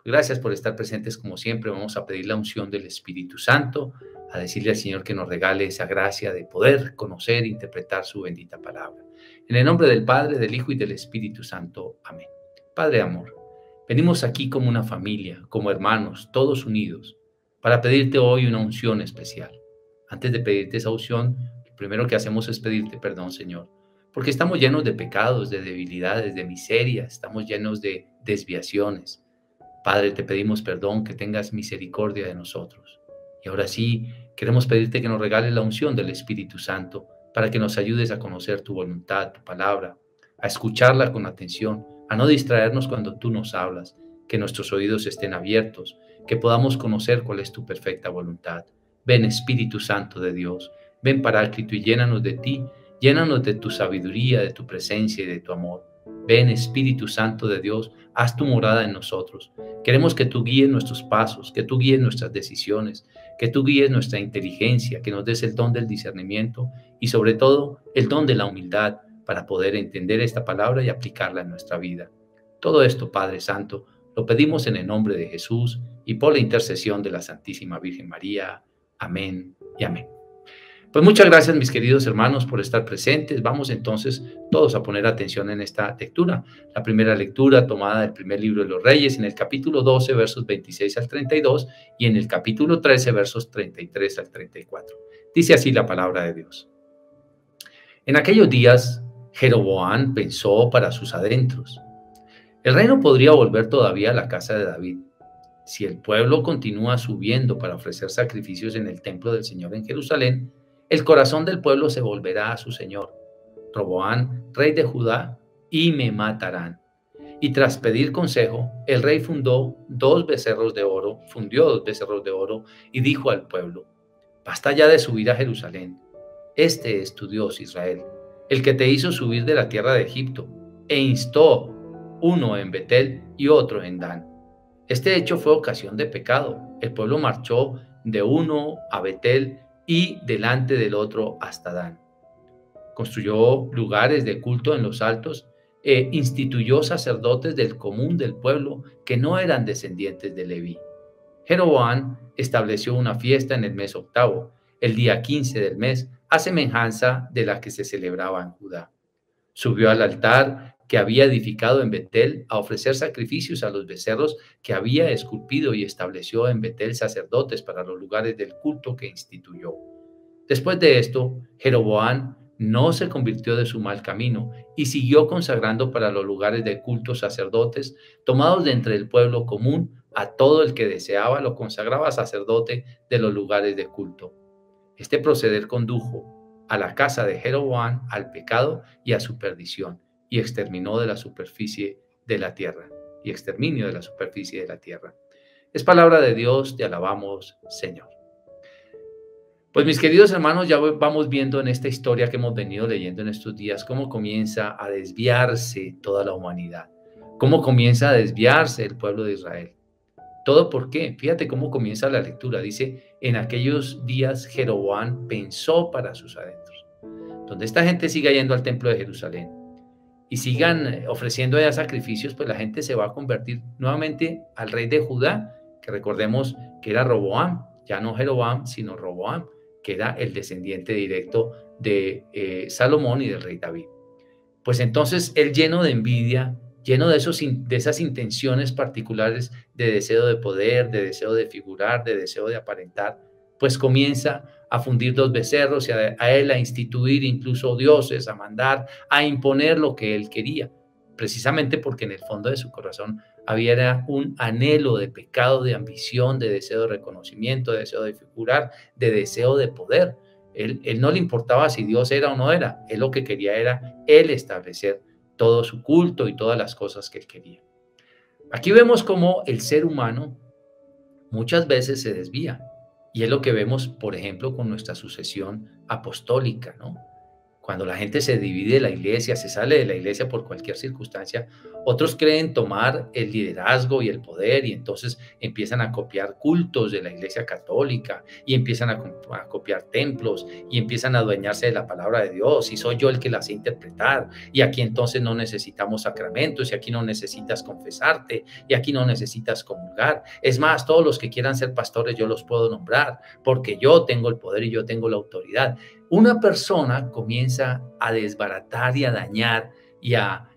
Gracias por estar presentes como siempre. Vamos a pedir la unción del Espíritu Santo, a decirle al Señor que nos regale esa gracia de poder conocer e interpretar su bendita palabra. En el nombre del Padre, del Hijo y del Espíritu Santo. Amén. Padre de amor, venimos aquí como una familia, como hermanos, todos unidos, para pedirte hoy una unción especial. Antes de pedirte esa unción, lo primero que hacemos es pedirte perdón, Señor, porque estamos llenos de pecados, de debilidades, de miseria, estamos llenos de desviaciones. Padre, te pedimos perdón, que tengas misericordia de nosotros. Y ahora sí, queremos pedirte que nos regales la unción del Espíritu Santo para que nos ayudes a conocer tu voluntad, tu palabra, a escucharla con atención, a no distraernos cuando tú nos hablas, que nuestros oídos estén abiertos, que podamos conocer cuál es tu perfecta voluntad. Ven, Espíritu Santo de Dios, ven, Paráclito, y llénanos de ti, llénanos de tu sabiduría, de tu presencia y de tu amor. Ven, Espíritu Santo de Dios, haz tu morada en nosotros. Queremos que tú guíes nuestros pasos, que tú guíes nuestras decisiones, que tú guíes nuestra inteligencia, que nos des el don del discernimiento y sobre todo el don de la humildad para poder entender esta palabra y aplicarla en nuestra vida. Todo esto, Padre Santo, lo pedimos en el nombre de Jesús y por la intercesión de la Santísima Virgen María. Amén y amén. Pues muchas gracias, mis queridos hermanos, por estar presentes. Vamos entonces todos a poner atención en esta lectura. La primera lectura tomada del primer libro de los Reyes, en el capítulo 12, versos 26 al 32, y en el capítulo 13, versos 33 al 34. Dice así la palabra de Dios. En aquellos días, Jeroboam pensó para sus adentros: el reino podría volver todavía a la casa de David. Si el pueblo continúa subiendo para ofrecer sacrificios en el templo del Señor en Jerusalén, el corazón del pueblo se volverá a su señor, Roboam, rey de Judá, y me matarán. Y tras pedir consejo, el rey fundió dos becerros de oro y dijo al pueblo: basta ya de subir a Jerusalén. Este es tu Dios, Israel, el que te hizo subir de la tierra de Egipto, e instó uno en Betel y otro en Dan. Este hecho fue ocasión de pecado. El pueblo marchó de uno a Betel y delante del otro hasta Dan. Construyó lugares de culto en los altos e instituyó sacerdotes del común del pueblo que no eran descendientes de Leví. Jeroboam estableció una fiesta en el mes octavo, el día 15 del mes, a semejanza de la que se celebraba en Judá. Subió al altar que había edificado en Betel a ofrecer sacrificios a los becerros que había esculpido y estableció en Betel sacerdotes para los lugares del culto que instituyó. Después de esto, Jeroboam no se convirtió de su mal camino y siguió consagrando para los lugares de culto sacerdotes tomados de entre el pueblo común. A todo el que deseaba lo consagraba sacerdote de los lugares de culto. Este proceder condujo a la casa de Jeroboam al pecado y a su perdición, y exterminó de la superficie de la tierra, y exterminio de la superficie de la tierra. Es palabra de Dios, te alabamos, Señor. Pues mis queridos hermanos, ya vamos viendo en esta historia que hemos venido leyendo en estos días cómo comienza a desviarse toda la humanidad, cómo comienza a desviarse el pueblo de Israel. ¿Todo por qué? Fíjate cómo comienza la lectura. Dice: en aquellos días Jeroboam pensó para sus adentros. Donde esta gente siga yendo al templo de Jerusalén y sigan ofreciendo allá sacrificios, pues la gente se va a convertir nuevamente al rey de Judá, que recordemos que era Roboam, ya no Jeroboam, sino Roboam, que era el descendiente directo de Salomón y del rey David. Pues entonces él, lleno de envidia, lleno de esas intenciones particulares de deseo de poder, de deseo de figurar, de deseo de aparentar, pues comienza a fundir dos becerros y a él a instituir incluso dioses, a mandar, a imponer lo que él quería, precisamente porque en el fondo de su corazón había un anhelo de pecado, de ambición, de deseo de reconocimiento, de deseo de figurar, de deseo de poder. Él no le importaba si Dios era o no era, él lo que quería era él establecer todo su culto y todas las cosas que él quería. Aquí vemos cómo el ser humano muchas veces se desvía, y es lo que vemos, por ejemplo, con nuestra sucesión apostólica, ¿no? Cuando la gente se divide de la iglesia, se sale de la iglesia por cualquier circunstancia, otros creen tomar el liderazgo y el poder y entonces empiezan a copiar cultos de la iglesia católica y empiezan a copiar templos y empiezan a adueñarse de la palabra de Dios y soy yo el que la sé interpretar y aquí entonces no necesitamos sacramentos y aquí no necesitas confesarte y aquí no necesitas comulgar. Es más, todos los que quieran ser pastores yo los puedo nombrar porque yo tengo el poder y yo tengo la autoridad. Una persona comienza a desbaratar y a dañar y a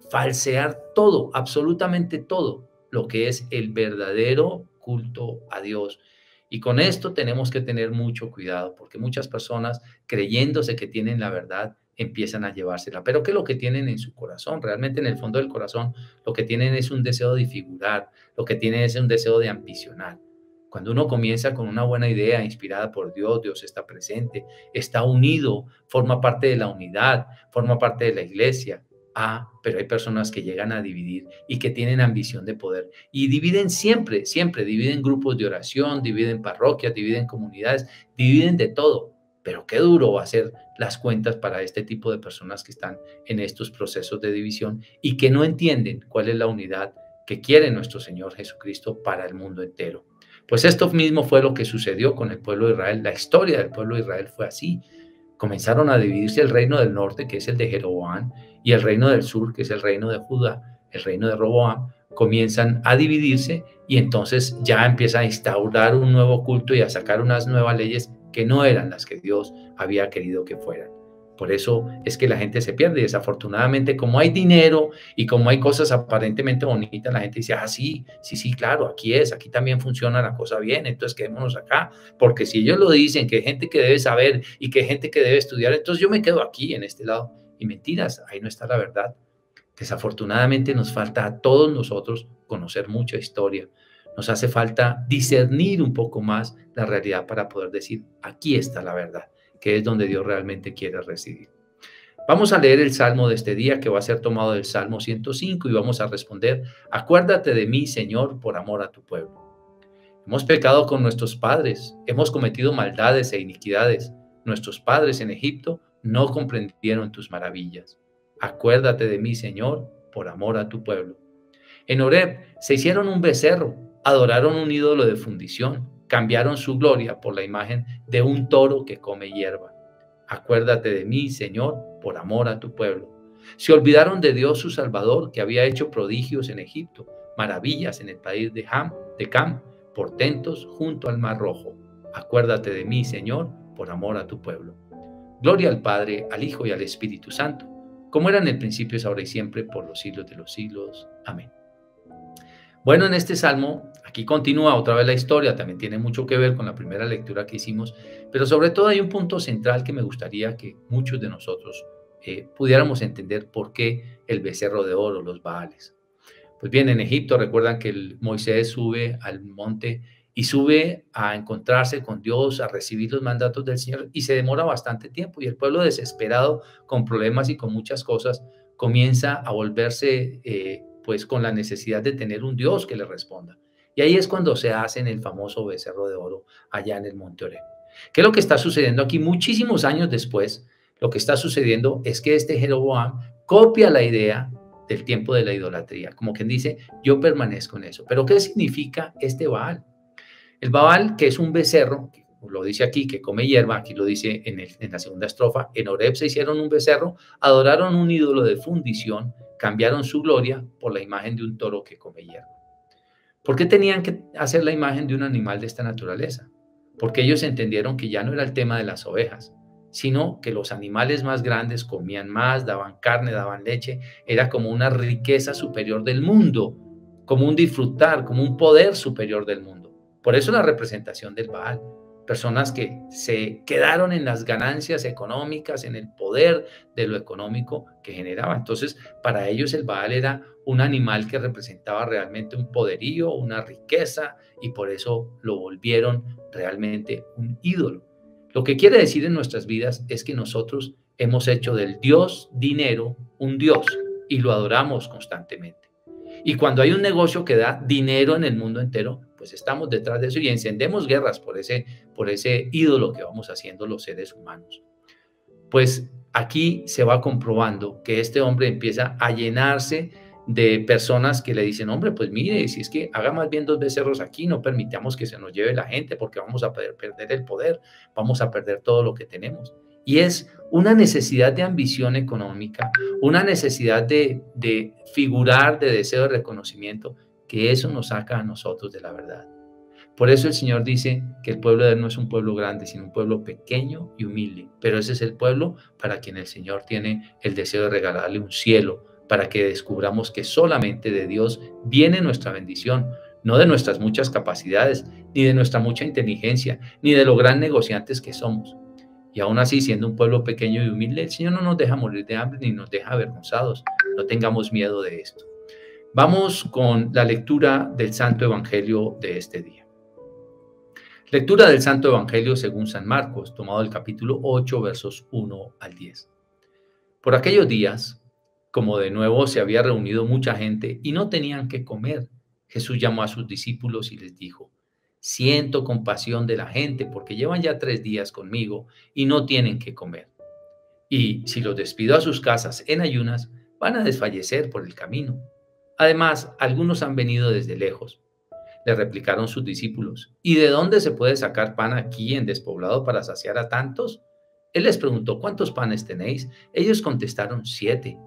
falsear todo, absolutamente todo, lo que es el verdadero culto a Dios. Y con esto tenemos que tener mucho cuidado, porque muchas personas, creyéndose que tienen la verdad, empiezan a llevársela. Pero ¿qué es lo que tienen en su corazón? Realmente en el fondo del corazón, lo que tienen es un deseo de figurar, lo que tienen es un deseo de ambicionar. Cuando uno comienza con una buena idea inspirada por Dios, Dios está presente, está unido, forma parte de la unidad, forma parte de la iglesia. Pero hay personas que llegan a dividir y que tienen ambición de poder y dividen siempre, siempre, dividen grupos de oración, dividen parroquias, dividen comunidades, dividen de todo. Pero qué duro va a ser las cuentas para este tipo de personas que están en estos procesos de división y que no entienden cuál es la unidad que quiere nuestro Señor Jesucristo para el mundo entero. Pues esto mismo fue lo que sucedió con el pueblo de Israel. La historia del pueblo de Israel fue así. Comenzaron a dividirse el reino del norte, que es el de Jeroboam, y el reino del sur, que es el reino de Judá, el reino de Roboam, comienzan a dividirse y entonces ya empieza a instaurar un nuevo culto y a sacar unas nuevas leyes que no eran las que Dios había querido que fueran. Por eso es que la gente se pierde. Desafortunadamente, como hay dinero y como hay cosas aparentemente bonitas, la gente dice, sí, claro, aquí también funciona la cosa bien, entonces quedémonos acá, porque si ellos lo dicen, que hay gente que debe saber y que hay gente que debe estudiar, entonces yo me quedo aquí en este lado. Y mentiras, ahí no está la verdad. Desafortunadamente nos falta a todos nosotros conocer mucha historia. Nos hace falta discernir un poco más la realidad para poder decir, aquí está la verdad, que es donde Dios realmente quiere residir. Vamos a leer el salmo de este día que va a ser tomado del Salmo 105 y vamos a responder, acuérdate de mí, Señor, por amor a tu pueblo. Hemos pecado con nuestros padres, hemos cometido maldades e iniquidades. Nuestros padres en Egipto no comprendieron tus maravillas. Acuérdate de mí, Señor, por amor a tu pueblo. En Horeb se hicieron un becerro, adoraron un ídolo de fundición, cambiaron su gloria por la imagen de un toro que come hierba. Acuérdate de mí, Señor, por amor a tu pueblo. Se olvidaron de Dios su Salvador, que había hecho prodigios en Egipto, maravillas en el país de Cam, portentos junto al Mar Rojo. Acuérdate de mí, Señor, por amor a tu pueblo. Gloria al Padre, al Hijo y al Espíritu Santo, como era en el principio, es ahora y siempre, por los siglos de los siglos. Amén. Bueno, en este salmo, aquí continúa otra vez la historia, también tiene mucho que ver con la primera lectura que hicimos, pero sobre todo hay un punto central que me gustaría que muchos de nosotros pudiéramos entender por qué el becerro de oro, los Baales. Pues bien, en Egipto recuerdan que Moisés sube al monte y sube a encontrarse con Dios, a recibir los mandatos del Señor y se demora bastante tiempo y el pueblo desesperado con problemas y con muchas cosas comienza a volverse pues con la necesidad de tener un Dios que le responda. Y ahí es cuando se hace en el famoso becerro de oro allá en el monte Oreb. ¿Qué es lo que está sucediendo aquí? Muchísimos años después, lo que está sucediendo es que este Jeroboam copia la idea del tiempo de la idolatría, como quien dice, yo permanezco en eso. Pero ¿qué significa este Baal? El Baal, que es un becerro, lo dice aquí, que come hierba, aquí lo dice en la segunda estrofa, en Horeb se hicieron un becerro, adoraron un ídolo de fundición, cambiaron su gloria por la imagen de un toro que come hierba. ¿Por qué tenían que hacer la imagen de un animal de esta naturaleza? Porque ellos entendieron que ya no era el tema de las ovejas, sino que los animales más grandes comían más, daban carne, daban leche, era como una riqueza superior del mundo, como un disfrutar, como un poder superior del mundo. Por eso la representación del Baal. Personas que se quedaron en las ganancias económicas, en el poder de lo económico que generaba. Entonces, para ellos el Baal era un animal que representaba realmente un poderío, una riqueza, y por eso lo volvieron realmente un ídolo. Lo que quiere decir en nuestras vidas es que nosotros hemos hecho del Dios dinero un Dios y lo adoramos constantemente. Y cuando hay un negocio que da dinero en el mundo entero, pues estamos detrás de eso y encendemos guerras por ese ídolo que vamos haciendo los seres humanos. Pues aquí se va comprobando que este hombre empieza a llenarse de personas que le dicen, hombre, pues mire, si es que haga más bien 2 becerros aquí, no permitamos que se nos lleve la gente porque vamos a perder el poder, vamos a perder todo lo que tenemos. Y es una necesidad de ambición económica, una necesidad de figurar, de deseo de reconocimiento, que eso nos saca a nosotros de la verdad. Por eso el Señor dice que el pueblo de Él no es un pueblo grande, sino un pueblo pequeño y humilde. Pero ese es el pueblo para quien el Señor tiene el deseo de regalarle un cielo, para que descubramos que solamente de Dios viene nuestra bendición, no de nuestras muchas capacidades, ni de nuestra mucha inteligencia, ni de lo gran negociantes que somos. Y aún así, siendo un pueblo pequeño y humilde, el Señor no nos deja morir de hambre ni nos deja avergonzados. No tengamos miedo de esto. Vamos con la lectura del Santo Evangelio de este día. Lectura del Santo Evangelio según San Marcos, tomado del capítulo 8, versos 1 al 10. Por aquellos días, como de nuevo se había reunido mucha gente y no tenían qué comer, Jesús llamó a sus discípulos y les dijo, siento compasión de la gente porque llevan ya 3 días conmigo y no tienen qué comer. Y si los despido a sus casas en ayunas, van a desfallecer por el camino. Además, algunos han venido desde lejos. Le replicaron sus discípulos, ¿y de dónde se puede sacar pan aquí en despoblado para saciar a tantos? Él les preguntó, ¿cuántos panes tenéis? Ellos contestaron, 7.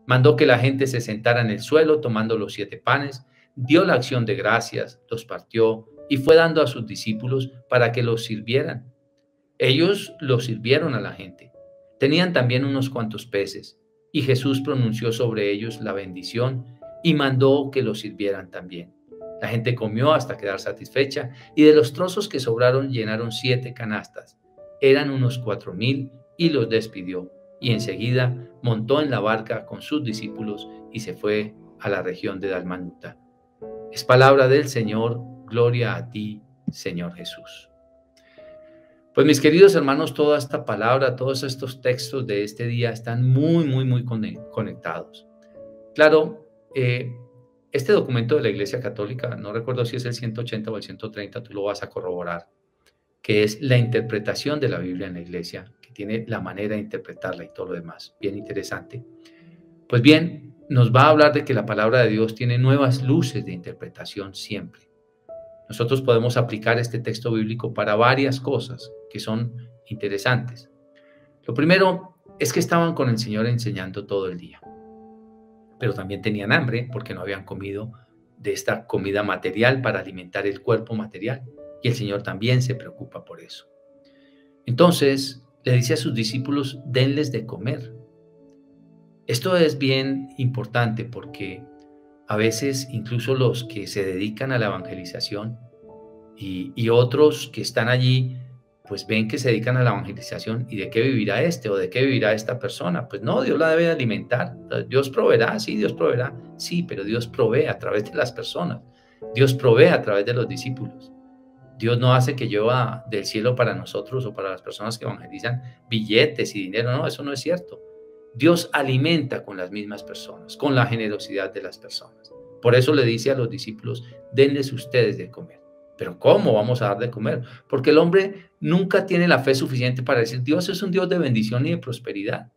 Mandó que la gente se sentara en el suelo tomando los 7 panes, dio la acción de gracias, los partió y fue dando a sus discípulos para que los sirvieran. Ellos los sirvieron a la gente. Tenían también unos cuantos peces y Jesús pronunció sobre ellos la bendición y mandó que los sirvieran también. La gente comió hasta quedar satisfecha y de los trozos que sobraron llenaron 7 canastas. Eran unos 4,000 y los despidió. Y enseguida montó en la barca con sus discípulos y se fue a la región de Dalmanuta. Es palabra del Señor, gloria a ti, Señor Jesús. Pues mis queridos hermanos, toda esta palabra, todos estos textos de este día están muy conectados. Claro, este documento de la Iglesia Católica, no recuerdo si es el 180 o el 130, tú lo vas a corroborar, que es la interpretación de la Biblia en la Iglesia, que tiene la manera de interpretarla y todo lo demás. Bien interesante. Pues bien, nos va a hablar de que la palabra de Dios tiene nuevas luces de interpretación siempre. Nosotros podemos aplicar este texto bíblico para varias cosas que son interesantes. Lo primero es que estaban con el Señor enseñando todo el día, pero también tenían hambre porque no habían comido de esta comida material para alimentar el cuerpo material. Y el Señor también se preocupa por eso. Entonces, le dice a sus discípulos, denles de comer. Esto es bien importante porque a veces incluso los que se dedican a la evangelización y otros que están allí, pues ven que se dedican a la evangelización y de qué vivirá este o de qué vivirá esta persona. Pues no, Dios la debe alimentar. Dios proveerá, sí, Dios proveerá. Sí, pero Dios provee a través de las personas. Dios provee a través de los discípulos. Dios no hace que llueva del cielo para nosotros o para las personas que evangelizan billetes y dinero. No, eso no es cierto. Dios alimenta con las mismas personas, con la generosidad de las personas. Por eso le dice a los discípulos, denles ustedes de comer. Pero ¿cómo vamos a dar de comer? Porque el hombre nunca tiene la fe suficiente para decir, Dios es un Dios de bendición y de prosperidad.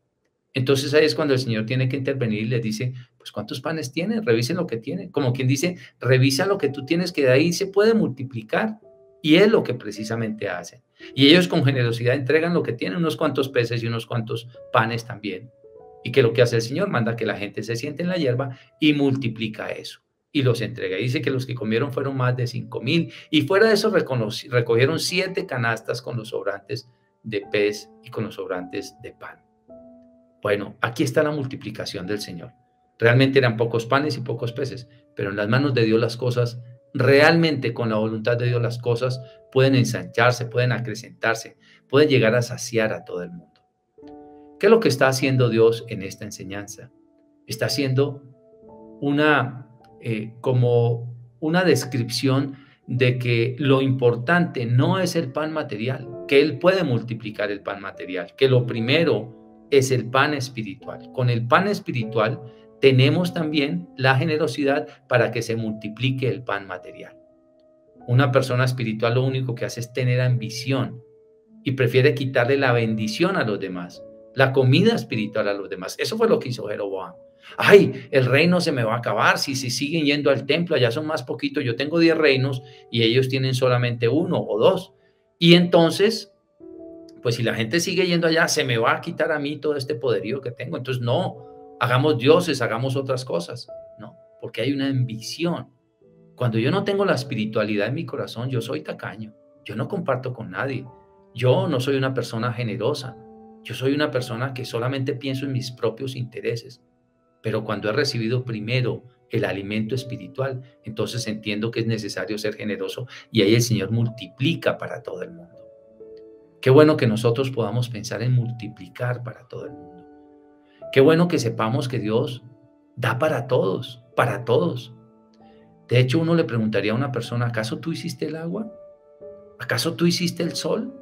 Entonces ahí es cuando el Señor tiene que intervenir y les dice, pues ¿cuántos panes tienen? Revisen lo que tienen. Como quien dice, revisa lo que tú tienes, que de ahí se puede multiplicar. Y es lo que precisamente hacen. Y ellos con generosidad entregan lo que tienen, unos cuantos peces y unos cuantos panes también. Y que lo que hace el Señor, manda que la gente se siente en la hierba y multiplica eso. Y los entrega. Y dice que los que comieron fueron más de 5,000. Y fuera de eso recogieron 7 canastas con los sobrantes de pez y con los sobrantes de pan. Bueno, aquí está la multiplicación del Señor. Realmente eran pocos panes y pocos peces, pero en las manos de Dios las cosas, realmente con la voluntad de Dios las cosas pueden ensancharse, pueden acrecentarse, pueden llegar a saciar a todo el mundo. ¿Qué es lo que está haciendo Dios en esta enseñanza? Está haciendo como una descripción de que lo importante no es el pan material, que Él puede multiplicar el pan material, que lo primero es el pan espiritual. Con el pan espiritual tenemos también la generosidad para que se multiplique el pan material. Una persona espiritual lo único que hace es tener ambición y prefiere quitarle la bendición a los demás la comida espiritual a los demás. Eso fue lo que hizo Jeroboam. Ay, el reino se me va a acabar si siguen yendo al templo, allá son más poquitos, yo tengo 10 reinos y ellos tienen solamente uno o dos. Y entonces, pues si la gente sigue yendo allá, se me va a quitar a mí todo este poderío que tengo. Entonces, no, hagamos dioses, hagamos otras cosas. No, porque hay una ambición. Cuando yo no tengo la espiritualidad en mi corazón, yo soy tacaño. Yo no comparto con nadie. Yo no soy una persona generosa. Yo soy una persona que solamente pienso en mis propios intereses. Pero cuando he recibido primero el alimento espiritual, entonces entiendo que es necesario ser generoso y ahí el Señor multiplica para todo el mundo. Qué bueno que nosotros podamos pensar en multiplicar para todo el mundo. Qué bueno que sepamos que Dios da para todos, para todos. De hecho, uno le preguntaría a una persona, ¿acaso tú hiciste el agua? ¿Acaso tú hiciste el sol?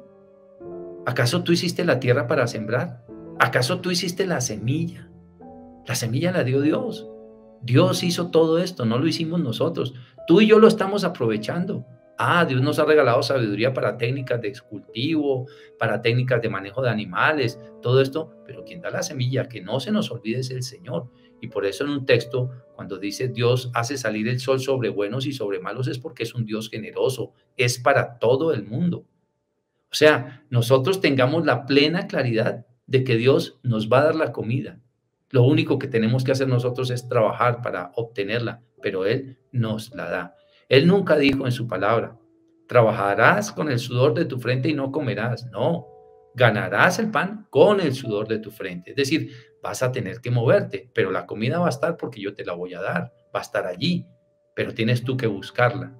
¿Acaso tú hiciste la tierra para sembrar? ¿Acaso tú hiciste la semilla? La semilla la dio Dios. Dios hizo todo esto, no lo hicimos nosotros. Tú y yo lo estamos aprovechando. Dios nos ha regalado sabiduría para técnicas de cultivo, para técnicas de manejo de animales, todo esto, pero quien da la semilla, que no se nos olvide, es el Señor. Y por eso en un texto, cuando dice Dios hace salir el sol sobre buenos y sobre malos, es porque es un Dios generoso, es para todo el mundo. O sea, nosotros tengamos la plena claridad de que Dios nos va a dar la comida. Lo único que tenemos que hacer nosotros es trabajar para obtenerla, pero Él nos la da. Él nunca dijo en su palabra, trabajarás con el sudor de tu frente y no comerás. No, ganarás el pan con el sudor de tu frente. Es decir, vas a tener que moverte, pero la comida va a estar porque yo te la voy a dar, va a estar allí, pero tienes tú que buscarla.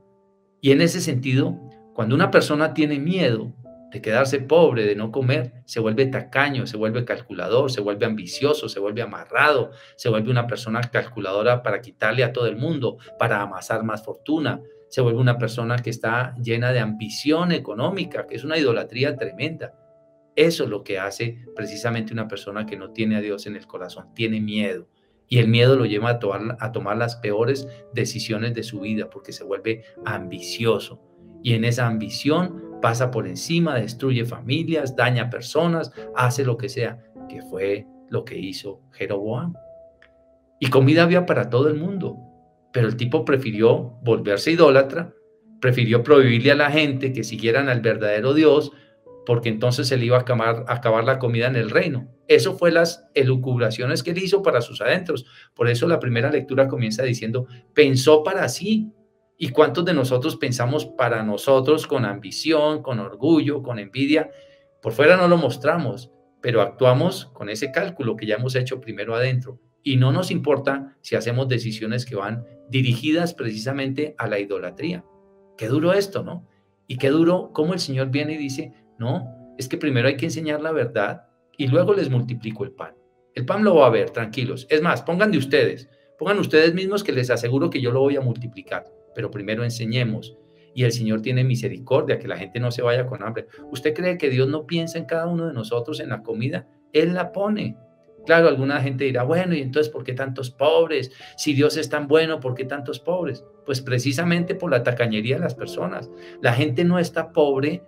Y en ese sentido, cuando una persona tiene miedo de quedarse pobre, de no comer, se vuelve tacaño, se vuelve calculador, se vuelve ambicioso, se vuelve amarrado, se vuelve una persona calculadora para quitarle a todo el mundo, para amasar más fortuna, se vuelve una persona que está llena de ambición económica, que es una idolatría tremenda. Eso es lo que hace precisamente una persona que no tiene a Dios en el corazón, tiene miedo. Y el miedo lo lleva a tomar las peores decisiones de su vida porque se vuelve ambicioso. Y en esa ambición pasa por encima, destruye familias, daña personas, hace lo que sea, que fue lo que hizo Jeroboam. Y comida había para todo el mundo, pero el tipo prefirió volverse idólatra, prefirió prohibirle a la gente que siguieran al verdadero Dios, porque entonces se le iba a acabar la comida en el reino. Eso fue las elucubraciones que él hizo para sus adentros. Por eso la primera lectura comienza diciendo, pensó para sí. ¿Y cuántos de nosotros pensamos para nosotros con ambición, con orgullo, con envidia? Por fuera no lo mostramos, pero actuamos con ese cálculo que ya hemos hecho primero adentro. Y no nos importa si hacemos decisiones que van dirigidas precisamente a la idolatría. Qué duro esto, ¿no? Y qué duro cómo el Señor viene y dice, no, es que primero hay que enseñar la verdad y luego les multiplico el pan. El pan lo va a ver, tranquilos. Es más, pongan ustedes mismos que les aseguro que yo lo voy a multiplicar, pero primero enseñemos. Y el Señor tiene misericordia, que la gente no se vaya con hambre. ¿Usted cree que Dios no piensa en cada uno de nosotros en la comida? Él la pone. Claro, alguna gente dirá, bueno, ¿y entonces por qué tantos pobres? Si Dios es tan bueno, ¿por qué tantos pobres? Pues precisamente por la tacañería de las personas. La gente no está pobre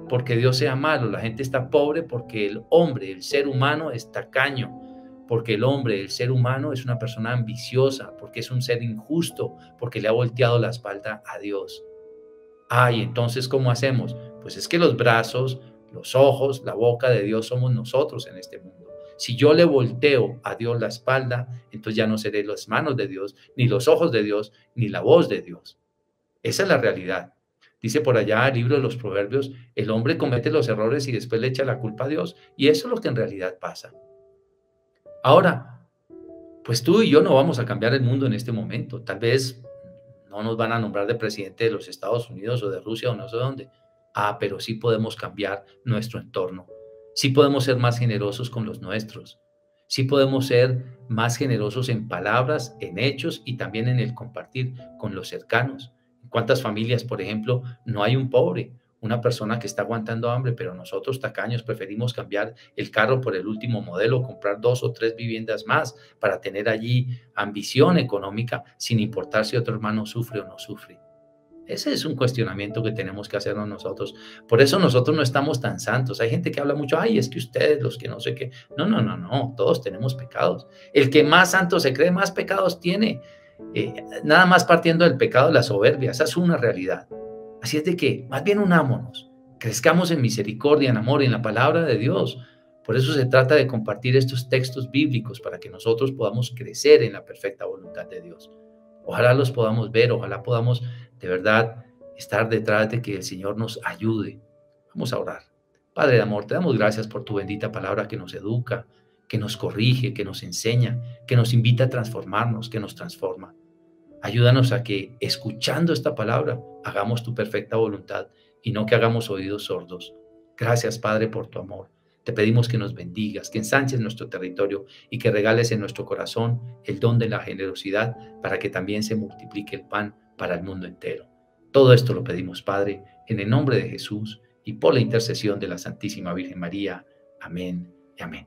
porque Dios sea malo, la gente está pobre porque el hombre, el ser humano es tacaño, porque el hombre, el ser humano es una persona ambiciosa, porque es un ser injusto, porque le ha volteado la espalda a Dios. Y entonces, ¿cómo hacemos? Pues es que los brazos, los ojos, la boca de Dios somos nosotros en este mundo. Si yo le volteo a Dios la espalda, entonces ya no seré las manos de Dios, ni los ojos de Dios, ni la voz de Dios. Esa es la realidad. Dice por allá el libro de los Proverbios, el hombre comete los errores y después le echa la culpa a Dios. Y eso es lo que en realidad pasa. Ahora, pues tú y yo no vamos a cambiar el mundo en este momento. Tal vez no nos van a nombrar de presidente de los Estados Unidos o de Rusia o no sé dónde. Pero sí podemos cambiar nuestro entorno. Sí podemos ser más generosos con los nuestros. Sí podemos ser más generosos en palabras, en hechos y también en el compartir con los cercanos. ¿En cuántas familias, por ejemplo, no hay un pobre? Una persona que está aguantando hambre, pero nosotros tacaños preferimos cambiar el carro por el último modelo, comprar 2 o 3 viviendas más para tener allí ambición económica sin importar si otro hermano sufre o no sufre. Ese es un cuestionamiento que tenemos que hacernos nosotros. Por eso nosotros no estamos tan santos. Hay gente que habla mucho, ay, es que ustedes, los que no sé qué. No, no, no, no, todos tenemos pecados. El que más santo se cree, más pecados tiene. Nada más partiendo del pecado de la soberbia, esa es una realidad. Así es de que, más bien unámonos, crezcamos en misericordia, en amor y en la palabra de Dios. Por eso se trata de compartir estos textos bíblicos para que nosotros podamos crecer en la perfecta voluntad de Dios. Ojalá los podamos ver, ojalá podamos de verdad estar detrás de que el Señor nos ayude. Vamos a orar. Padre de amor, te damos gracias por tu bendita palabra que nos educa, que nos corrige, que nos enseña, que nos invita a transformarnos, que nos transforma. Ayúdanos a que, escuchando esta palabra, hagamos tu perfecta voluntad y no que hagamos oídos sordos. Gracias, Padre, por tu amor. Te pedimos que nos bendigas, que ensanches nuestro territorio y que regales en nuestro corazón el don de la generosidad para que también se multiplique el pan para el mundo entero. Todo esto lo pedimos, Padre, en el nombre de Jesús y por la intercesión de la Santísima Virgen María. Amén y amén.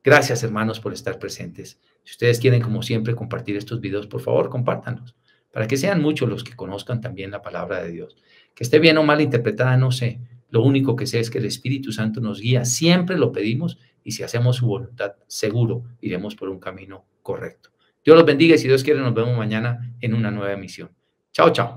Gracias, hermanos, por estar presentes. Si ustedes quieren, como siempre, compartir estos videos, por favor, compártanlos, para que sean muchos los que conozcan también la palabra de Dios. Que esté bien o mal interpretada, no sé. Lo único que sé es que el Espíritu Santo nos guía, siempre lo pedimos, y si hacemos su voluntad, seguro iremos por un camino correcto. Dios los bendiga y si Dios quiere, nos vemos mañana en una nueva emisión. Chao, chao.